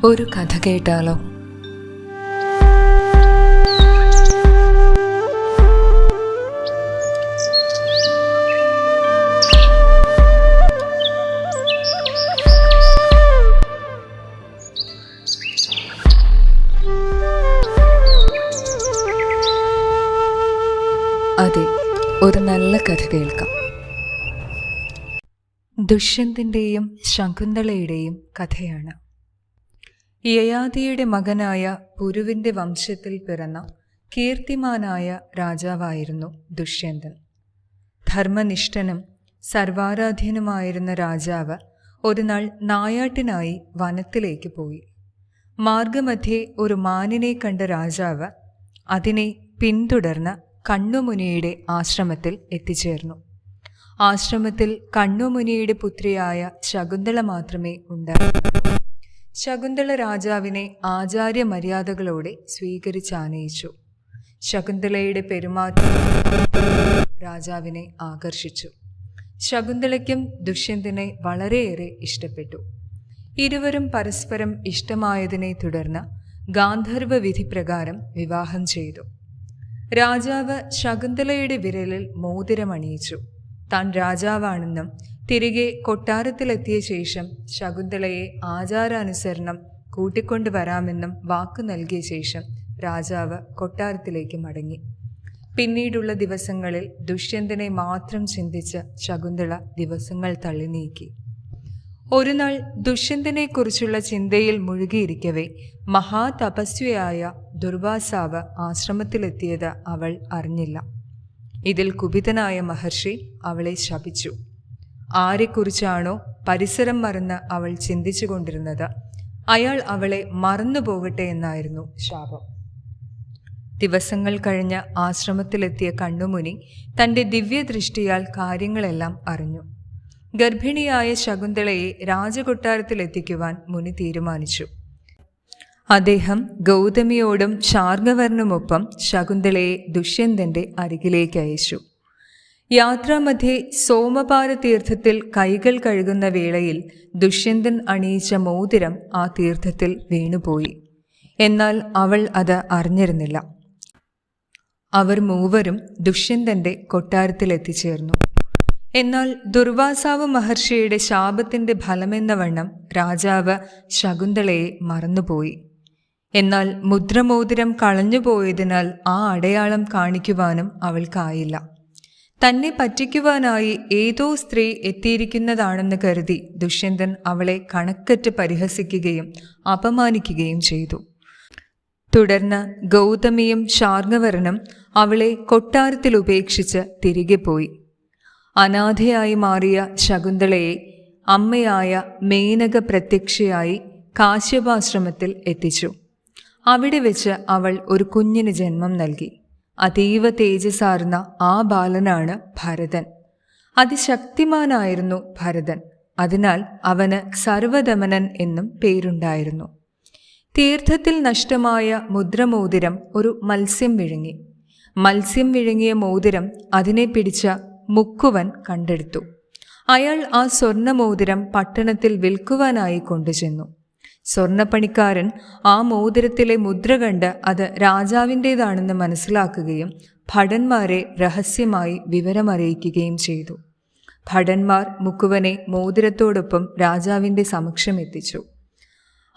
ഒരു കഥ കേട്ടാലോ? അതെ, ഒരു നല്ല കഥ കേൾക്കാം. ദുഷ്യന്തൻ്റെയും ശകുന്തളയുടെയും കഥയാണ്. യയാതിയുടെ മകനായ പുരുവിൻ്റെ വംശത്തിൽ പിറന്ന കീർത്തിമാനായ രാജാവായിരുന്നു ദുഷ്യന്തൻ. ധർമ്മനിഷ്ഠനും സർവാരാധ്യനുമായിരുന്ന രാജാവ് ഒരു നാൾ നായാട്ടിനായി വനത്തിലേക്ക് പോയി. മാർഗമധ്യേ ഒരു മാനിനെ കണ്ട രാജാവ് അതിനെ പിന്തുടർന്ന് കണ്വമുനിയുടെ ആശ്രമത്തിൽ എത്തിച്ചേർന്നു. ആശ്രമത്തിൽ കണ്വമുനിയുടെ പുത്രിയായ ശകുന്തള മാത്രമേ ഉണ്ടായിരുന്നുള്ളൂ. ശകുന്തള രാജാവിനെ ആചാര്യ മര്യാദകളോടെ സ്വീകരിച്ചാനയിച്ചു. ശകുന്തളയുടെ പെരുമാറ്റം രാജാവിനെ ആകർഷിച്ചു. ശകുന്തളയ്ക്കും ദുഷ്യന്തനെ വളരെയേറെ ഇഷ്ടപ്പെട്ടു. ഇരുവരും പരസ്പരം ഇഷ്ടമായതിനെ തുടർന്ന് ഗാന്ധർവ വിധി പ്രകാരം വിവാഹം ചെയ്തു. രാജാവ് ശകുന്തളയുടെ വിരലിൽ മോതിരമണിയിച്ചു. താൻ രാജാവാണെന്നും തിരികെ കൊട്ടാരത്തിലെത്തിയ ശേഷം ശകുന്തളയെ ആചാരാനുസരണം കൂട്ടിക്കൊണ്ടുവരാമെന്നും വാക്കു നൽകിയ ശേഷം രാജാവ് കൊട്ടാരത്തിലേക്ക് മടങ്ങി. പിന്നീടുള്ള ദിവസങ്ങളിൽ ദുഷ്യന്തനെ മാത്രം ചിന്തിച്ച് ശകുന്തള ദിവസങ്ങൾ തള്ളി നീക്കി. ഒരു നാൾ ദുഷ്യന്തനെക്കുറിച്ചുള്ള ചിന്തയിൽ മുഴുകിയിരിക്കവേ മഹാതപസ്വിയായ ദുർവാസാവ് ആശ്രമത്തിലെത്തിയത് അവൾ അറിഞ്ഞില്ല. ഇതിൽ കുപിതനായ മഹർഷി അവളെ ശപിച്ചു. ആരെക്കുറിച്ചാണോ പരിസരം മറന്ന് അവൾ ചിന്തിച്ചു കൊണ്ടിരുന്നത് അയാൾ അവളെ മറന്നുപോകട്ടെ എന്നായിരുന്നു ശാപം. ദിവസങ്ങൾ കഴിഞ്ഞ് ആശ്രമത്തിലെത്തിയ കണ്വമുനി തൻ്റെ ദിവ്യദൃഷ്ടിയാൽ കാര്യങ്ങളെല്ലാം അറിഞ്ഞു. ഗർഭിണിയായ ശകുന്തളയെ രാജകൊട്ടാരത്തിലെത്തിക്കുവാൻ മുനി തീരുമാനിച്ചു. അദ്ദേഹം ഗൗതമിയോടും ശാർഗവർണുമൊപ്പം ശകുന്തളയെ ദുഷ്യന്തൻ്റെ അരികിലേക്ക് അയച്ചു. യാത്രാമധ്യേ സോമപാര തീർത്ഥത്തിൽ കൈകൾ കഴുകുന്ന വേളയിൽ ദുഷ്യന്തൻ അണിയിച്ച മോതിരം ആ തീർത്ഥത്തിൽ വീണുപോയി. എന്നാൽ അവൾ അത് അറിഞ്ഞിരുന്നില്ല. അവർ മൂവരും ദുഷ്യന്തൻ്റെ കൊട്ടാരത്തിലെത്തിച്ചേർന്നു. എന്നാൽ ദുർവാസാവ് മഹർഷിയുടെ ശാപത്തിൻ്റെ ഫലമെന്ന വണ്ണം രാജാവ് ശകുന്തളയെ മറന്നുപോയി. എന്നാൽ മുദ്രമോതിരം കളഞ്ഞുപോയതിനാൽ ആ അടയാളം കാണിക്കുവാനും അവൾക്കായില്ല. തന്നെ പറ്റിക്കുവാനായി ഏതോ സ്ത്രീ എത്തിയിരിക്കുന്നതാണെന്ന് കരുതി ദുഷ്യന്തൻ അവളെ കണക്കറ്റ് പരിഹസിക്കുകയും അപമാനിക്കുകയും ചെയ്തു. തുടർന്ന് ഗൗതമിയും ശാർഗവർണനും അവളെ കൊട്ടാരത്തിൽ ഉപേക്ഷിച്ച് തിരികെ പോയി. അനാഥയായി മാറിയ ശകുന്തളയെ അമ്മയായ മേനക പ്രത്യക്ഷയായി കാശ്യപാശ്രമത്തിൽ എത്തിച്ചു. അവിടെ വെച്ച് അവൾ ഒരു കുഞ്ഞിന് ജന്മം നൽകി. അതീവ തേജസ്സാർന്ന ആ ബാലനാണ് ഭരതൻ. അതിശക്തിമാനായിരുന്നു ഭരതൻ. അതിനാൽ അവന് സർവദമനൻ എന്നും പേരുണ്ടായിരുന്നു. തീർത്ഥത്തിൽ നഷ്ടമായ മുദ്രമോതിരം ഒരു മത്സ്യം വിഴുങ്ങി. മത്സ്യം വിഴുങ്ങിയ മോതിരം അതിനെ പിടിച്ച മുക്കുവൻ കണ്ടെടുത്തു. അയാൾ ആ സ്വർണമോതിരം പട്ടണത്തിൽ വിൽക്കുവാനായി കൊണ്ടുചെന്നു. സ്വർണപ്പണിക്കാരൻ ആ മോതിരത്തിലെ മുദ്ര കണ്ട് അത് രാജാവിൻ്റേതാണെന്ന് മനസ്സിലാക്കുകയും ഭടന്മാരെ രഹസ്യമായി വിവരമറിയിക്കുകയും ചെയ്തു. ഭടന്മാർ മുക്കുവനെ മോതിരത്തോടൊപ്പം രാജാവിൻ്റെ സമക്ഷം എത്തിച്ചു.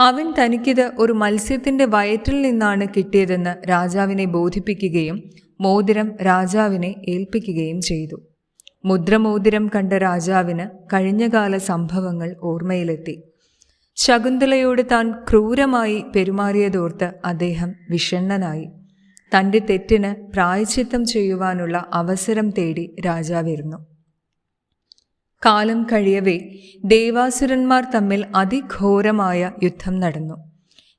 അവൻ തനിക്കിത് ഒരു മത്സ്യത്തിൻ്റെ വയറ്റിൽ നിന്നാണ് കിട്ടിയതെന്ന് രാജാവിനെ ബോധിപ്പിക്കുകയും മോതിരം രാജാവിനെ ഏൽപ്പിക്കുകയും ചെയ്തു. മുദ്രമോതിരം കണ്ട രാജാവിന് കഴിഞ്ഞകാല സംഭവങ്ങൾ ഓർമ്മയിലെത്തി. ശകുന്തളയോട് താൻ ക്രൂരമായി പെരുമാറിയതോർത്ത് അദ്ദേഹം വിഷണ്ണനായി. തൻ്റെ തെറ്റിന് പ്രായശ്ചിത്തം ചെയ്യുവാനുള്ള അവസരം തേടി രാജാവിരുന്നു. കാലം കഴിയവേ ദേവാസുരന്മാർ തമ്മിൽ അതിഘോരമായ യുദ്ധം നടന്നു.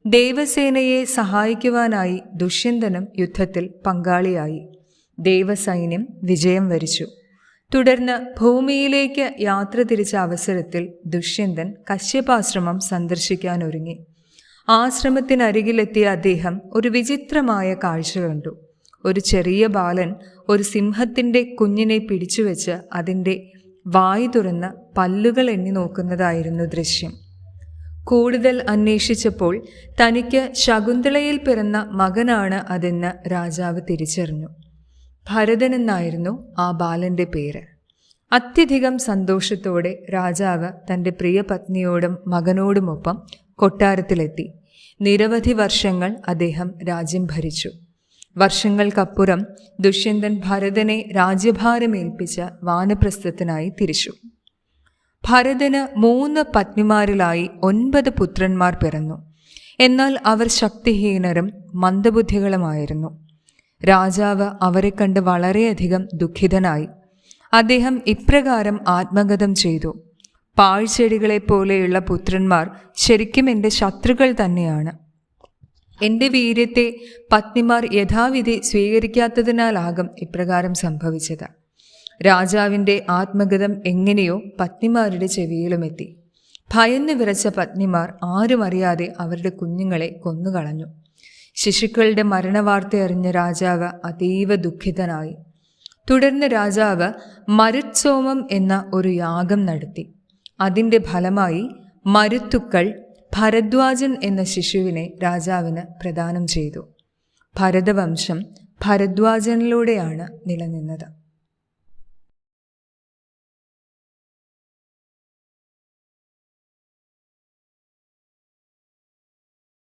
ദേവസേനയെ സഹായിക്കുവാനായി ദുഷ്യന്തനും യുദ്ധത്തിൽ പങ്കാളിയായി. ദേവസൈന്യം വിജയം വരിച്ചു. തുടർന്ന് ഭൂമിയിലേക്ക് യാത്ര തിരിച്ച അവസരത്തിൽ ദുഷ്യന്തൻ കശ്യപാശ്രമം സന്ദർശിക്കാനൊരുങ്ങി. ആശ്രമത്തിനരികിലെത്തിയ അദ്ദേഹം ഒരു വിചിത്രമായ കാഴ്ച കണ്ടു. ഒരു ചെറിയ ബാലൻ ഒരു സിംഹത്തിൻ്റെ കുഞ്ഞിനെ പിടിച്ചുവെച്ച് അതിൻ്റെ വായ് തുറന്ന് പല്ലുകൾ എണ്ണി നോക്കുന്നതായിരുന്നു ദൃശ്യം. കൂടുതൽ അന്വേഷിച്ചപ്പോൾ തനിക്ക് ശകുന്തളയിൽ പിറന്ന മകനാണ് അതെന്ന് രാജാവ് തിരിച്ചറിഞ്ഞു. ഭരതൻ എന്നായിരുന്നു ആ ബാലൻ്റെ പേര്. അത്യധികം സന്തോഷത്തോടെ രാജാവ് തൻ്റെ പ്രിയ പത്നിയോടും മകനോടുമൊപ്പം കൊട്ടാരത്തിലെത്തി. നിരവധി വർഷങ്ങൾ അദ്ദേഹം രാജ്യം ഭരിച്ചു. വർഷങ്ങൾക്കപ്പുറം ദുഷ്യന്തൻ ഭരതനെ രാജ്യഭാരമേൽപ്പിച്ച വാനപ്രസ്ഥത്തിനായി തിരിച്ചു. ഭരതന് 3 പത്നിമാരിലായി 9 പുത്രന്മാർ പിറന്നു. എന്നാൽ അവർ ശക്തിഹീനരും മന്ദബുദ്ധികളുമായിരുന്നു. രാജാവ് അവരെ കണ്ട് വളരെയധികം ദുഃഖിതനായി. അദ്ദേഹം ഇപ്രകാരം ആത്മഗതം ചെയ്തു: പാഴ്ചെടികളെപ്പോലെയുള്ള പുത്രന്മാർ ശരിക്കും എൻ്റെ ശത്രുക്കൾ തന്നെയാണ്. എൻ്റെ വീര്യത്തെ പത്നിമാർ യഥാവിധി സ്വീകരിക്കാത്തതിനാലാകും ഇപ്രകാരം സംഭവിച്ചത്. രാജാവിൻ്റെ ആത്മഗതം എങ്ങനെയോ പത്നിമാരുടെ ചെവിയിലുമെത്തി. ഭയന്ന് വിറച്ച പത്നിമാർ ആരും അറിയാതെ അവരുടെ കുഞ്ഞുങ്ങളെ കൊന്നുകളഞ്ഞു. ശിശുക്കളുടെ മരണവാർത്തയറിഞ്ഞ രാജാവ് അതീവ ദുഃഖിതനായി. തുടർന്ന് രാജാവ് മരുത്സോമം എന്ന ഒരു യാഗം നടത്തി. അതിൻ്റെ ഫലമായി മരുത്തുക്കൾ ഭരദ്വാജൻ എന്ന ശിശുവിനെ രാജാവിന് പ്രദാനം ചെയ്തു. ഭരതവംശം ഭരദ്വാജനിലൂടെയാണ് നിലനിന്നത്.